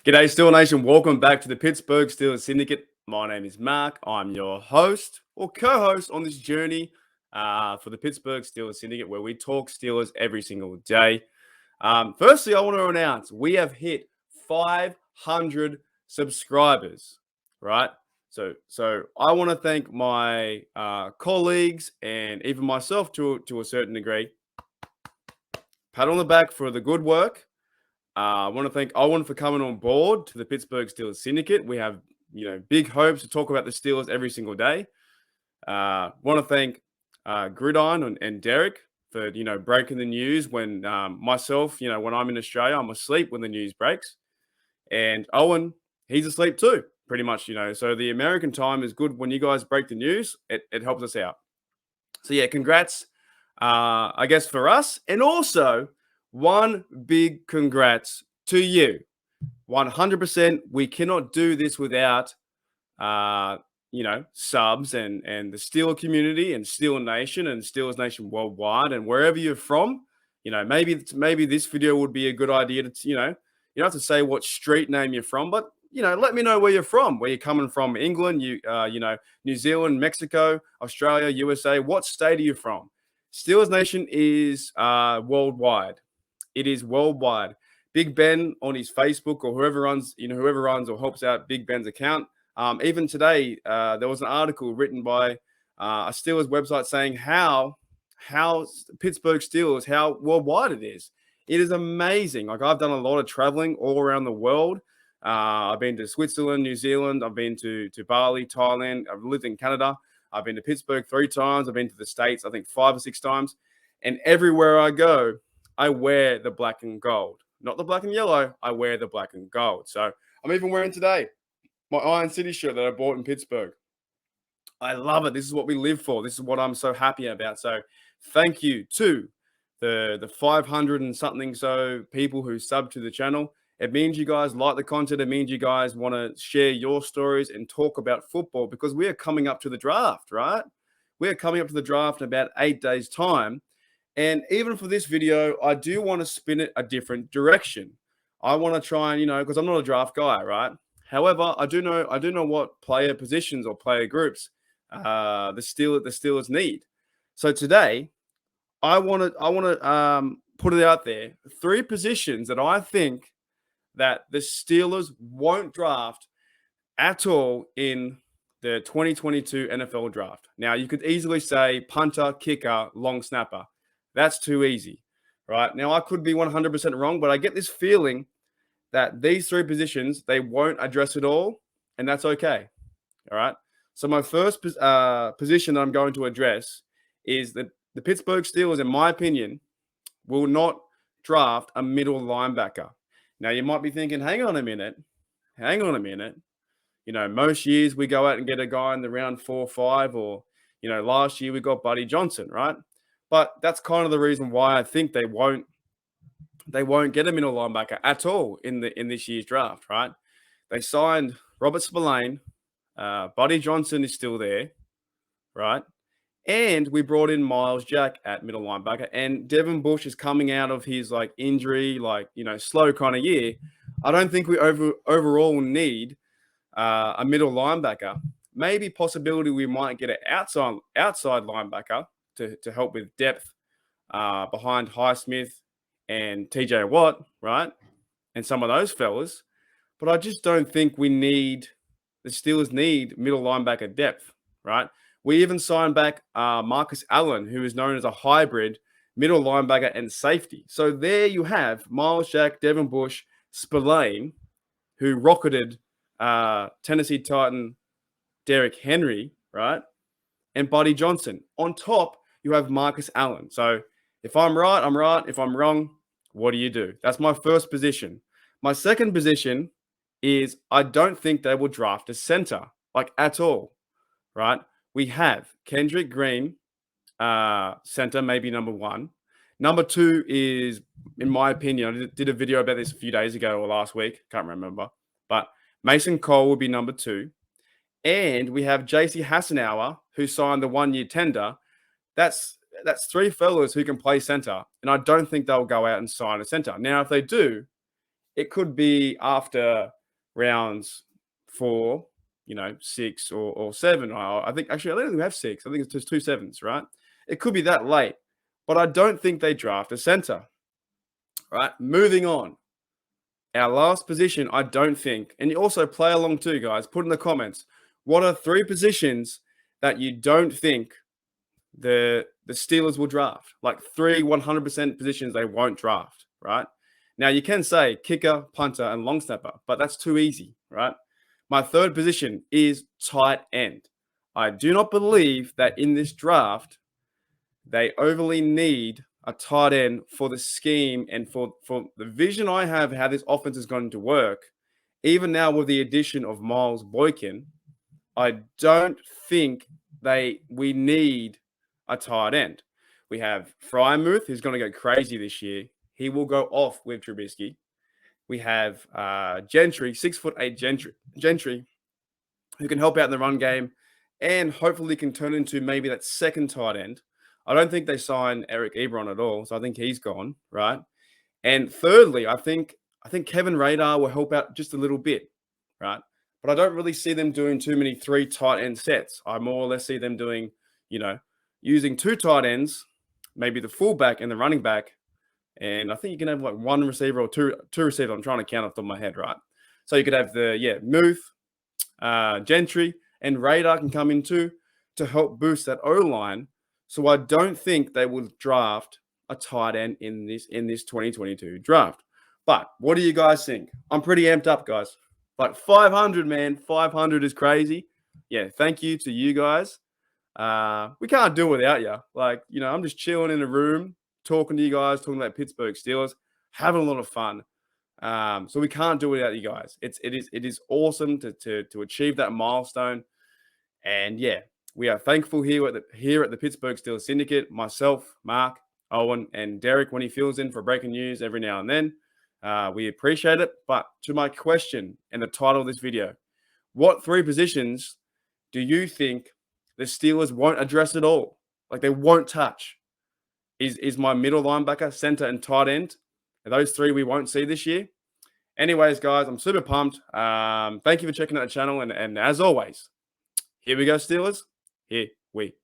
G'day, Steel Nation. Welcome back to the Pittsburgh Steelers Syndicate. My name is Mark. I'm your host or co-host on this journey for the Pittsburgh Steelers Syndicate, where we talk Steelers every single day. Firstly, I want to announce we have hit 500 subscribers, right? So I want to thank my colleagues and even myself to a certain degree. Pat on the back for the good work. I want to thank Owen for coming on board to the Pittsburgh Steelers Syndicate. We have, big hopes to talk about the Steelers every single day. Want to thank Gridiron and Derek for, breaking the news when myself, when I'm in Australia, I'm asleep when the news breaks. And Owen, he's asleep too, pretty much, So the American time is good when you guys break the news. It helps us out. So, yeah, congrats, I guess, for us. And also, one big congrats to you. 100%. We cannot do this without, subs and the Steeler community and Steeler Nation and Steelers Nation worldwide and wherever you're from. Maybe this video would be a good idea to, you don't have to say what street name you're from, but, let me know where you're from, where you're coming from. England, New Zealand, Mexico, Australia, USA. What state are you from? Steelers Nation is worldwide. It is worldwide. Big Ben on his Facebook or whoever runs or helps out Big Ben's account. Even today, there was an article written by a Steelers website saying how Pittsburgh Steelers, how worldwide it is. It is amazing. Like, I've done a lot of traveling all around the world. I've been to Switzerland, New Zealand. I've been to Bali, Thailand. I've lived in Canada. I've been to Pittsburgh 3 times. I've been to the States, I think 5 or 6 times. And everywhere I go, I wear the black and gold. Not the black and yellow. I wear the black and gold. So I'm even wearing today my Iron City shirt that I bought in Pittsburgh. I love it. This is what we live for. This is what I'm so happy about. So thank you to the 500 and something so people who sub to the channel. It means you guys like the content. It means you guys want to share your stories and talk about football because we are coming up to the draft, right? We are coming up to the draft in about 8 days' time. And even for this video, I do want to spin it a different direction. I want to try and, because I'm not a draft guy, right? However, I do know what player positions or player groups the Steelers need. So today, I want to put it out there. 3 positions that I think that the Steelers won't draft at all in the 2022 NFL draft. Now, you could easily say punter, kicker, long snapper. That's too easy, right? Now, I could be 100% wrong, but I get this feeling that these 3 positions, they won't address it all, and that's okay, all right? So my first position that I'm going to address is that the Pittsburgh Steelers, in my opinion, will not draft a middle linebacker. Now, you might be thinking, hang on a minute. Most years we go out and get a guy in the round 4 or 5, or, last year we got Buddy Johnson, right? But that's kind of the reason why I think they won't get a middle linebacker at all in this year's draft, right? They signed Robert Spillane. Buddy Johnson is still there, right? And we brought in Miles Jack at middle linebacker. And Devin Bush is coming out of his injury, slow kind of year. I don't think we overall need a middle linebacker. Maybe possibility we might get an outside linebacker to help with depth behind Highsmith and TJ Watt, right? And some of those fellas. But I just don't think the Steelers need middle linebacker depth, right? We even signed back Marcus Allen, who is known as a hybrid middle linebacker and safety. So there you have Miles Jack, Devin Bush, Spillane, who rocketed Tennessee Titan Derrick Henry, right? And Buddy Johnson. On top, you have Marcus Allen. So if I'm right, I'm right. If I'm wrong, what do you do? That's my first position. My second position is I don't think they will draft a center, at all, right? We have Kendrick Green, center, maybe number 1. Number 2 is, in my opinion, I did a video about this a few days ago or last week. Can't remember. But Mason Cole will be number 2. And we have JC Hassenauer, who signed the 1-year tender. That's 3 fellas who can play center. And I don't think they'll go out and sign a center. Now, if they do, it could be after rounds 4, 6 or 7. I think actually I don't think we have 6. I think it's just 2 sevens, right? It could be that late, but I don't think they draft a center. Right, moving on. Our last position, I don't think, and you also play along too, guys. Put in the comments, what are 3 positions that you don't think the Steelers will draft? Like 3 100% positions they won't draft, right? Now you can say kicker, punter, and long snapper, but that's too easy, right? My third position is tight end. I do not believe that in this draft they overly need a tight end for the scheme and for the vision I have how this offense is going to work. Even now with the addition of Miles Boykin, I don't think we need a tight end. We have Frymouth, who's going to go crazy this year. He will go off with Trubisky. We have Gentry, 6'8" Gentry, who can help out in the run game and hopefully can turn into maybe that second tight end. I don't think they signed Eric Ebron at all, so I think he's gone, right? And thirdly, I think Kevin Radar will help out just a little bit, right? But I don't really see them doing too many 3 tight end sets. I more or less see them doing, using 2 tight ends, maybe the fullback and the running back. And I think you can have like 1 receiver or two receivers. I'm trying to count off the top of my head, right? So you could have Muth, Gentry, and Radar can come in too to help boost that O-line. So I don't think they will draft a tight end in this 2022 draft. But what do you guys think? I'm pretty amped up, guys. Like 500, man. 500 is crazy. Yeah, thank you to you guys. We can't do it without you. Like, I'm just chilling in a room, talking to you guys, talking about Pittsburgh Steelers, having a lot of fun. So we can't do it without you guys. It is awesome to achieve that milestone. And yeah, we are thankful here at the Pittsburgh Steelers Syndicate. Myself, Mark, Owen, and Derek when he fills in for breaking news every now and then. We appreciate it. But to my question and the title of this video, what 3 positions do you think the Steelers won't address at all? Like they won't touch? Is my middle linebacker, center, and tight end? Are those 3 we won't see this year? Anyways, guys, I'm super pumped. Thank you for checking out the channel. And as always, here we go, Steelers. Here we